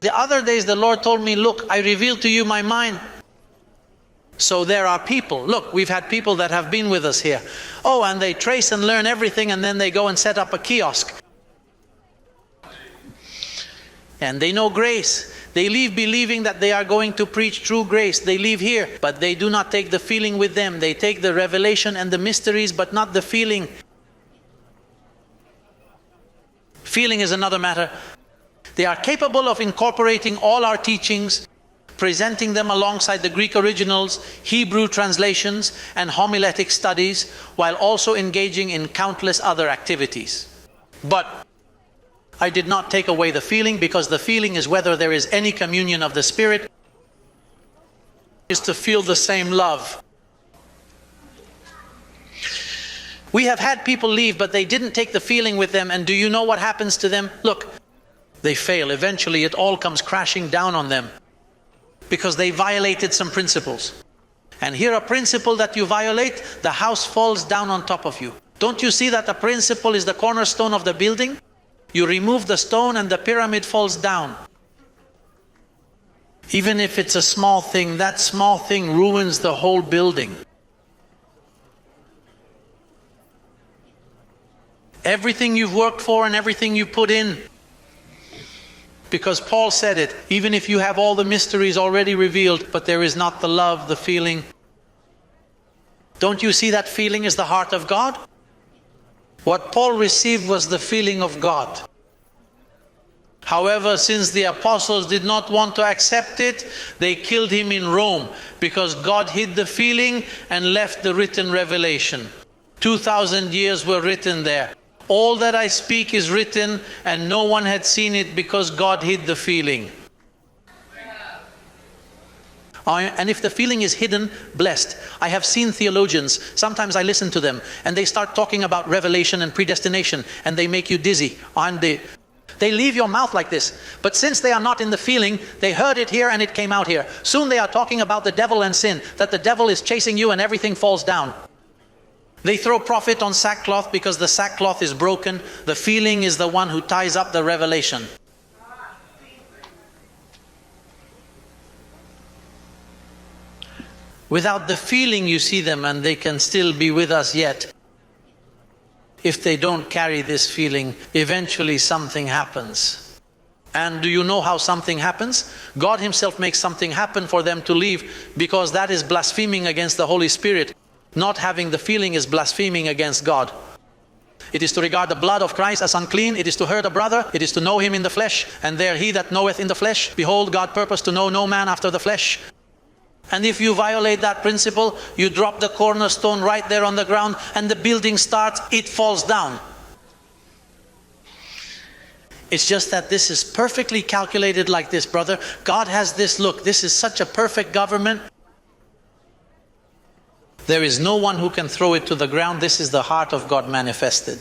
The other days the Lord told me, look, I revealed to you my mind. So there are people, look, we've had people that have been with us here. Oh, and they trace and learn everything, and then they go and set up a kiosk. And they know grace. They leave believing that they are going to preach true grace. They leave here, but they do not take the feeling with them. They take the revelation and the mysteries, but not the feeling. Feeling is another matter. They are capable of incorporating all our teachings, presenting them alongside the Greek originals, Hebrew translations, and homiletic studies, while also engaging in countless other activities. But I did not take away the feeling, because the feeling is whether there is any communion of the Spirit, is to feel the same love. We have had people leave, but they didn't take the feeling with them, and do you know what happens to them? Look, they fail. Eventually it all comes crashing down on them, because they violated some principles. And here a principle that you violate, the house falls down on top of you. Don't you see that the principle is the cornerstone of the building? You remove the stone and the pyramid falls down. Even if it's a small thing, that small thing ruins the whole building. Everything you've worked for and everything you put in. Because Paul said it, even if you have all the mysteries already revealed, but there is not the love, the feeling. Don't you see that feeling is the heart of God? What Paul received was the feeling of God. However, since the apostles did not want to accept it, they killed him in Rome, because God hid the feeling and left the written revelation. 2,000 years were written there. All that I speak is written, and no one had seen it because God hid the feeling. And if the feeling is hidden, blessed. I have seen theologians, sometimes I listen to them, and they start talking about revelation and predestination, and they make you dizzy. And they leave your mouth like this. But since they are not in the feeling, they heard it here and it came out here. Soon they are talking about the devil and sin, that the devil is chasing you and everything falls down. They throw profit on sackcloth because the sackcloth is broken. The feeling is the one who ties up the revelation. Without the feeling, you see them and they can still be with us yet. If they don't carry this feeling, eventually something happens. And do you know how something happens? God Himself makes something happen for them to leave, because that is blaspheming against the Holy Spirit. Not having the feeling is blaspheming against God. It is to regard the blood of Christ as unclean. It is to hurt a brother. It is to know him in the flesh. And there he that knoweth in the flesh, behold, God purposed to know no man after the flesh. And if you violate that principle, you drop the cornerstone right there on the ground, and the building starts, it falls down. It's just that this is perfectly calculated like this, brother. God has this look. This is such a perfect government. There is no one who can throw it to the ground. This is the heart of God manifested.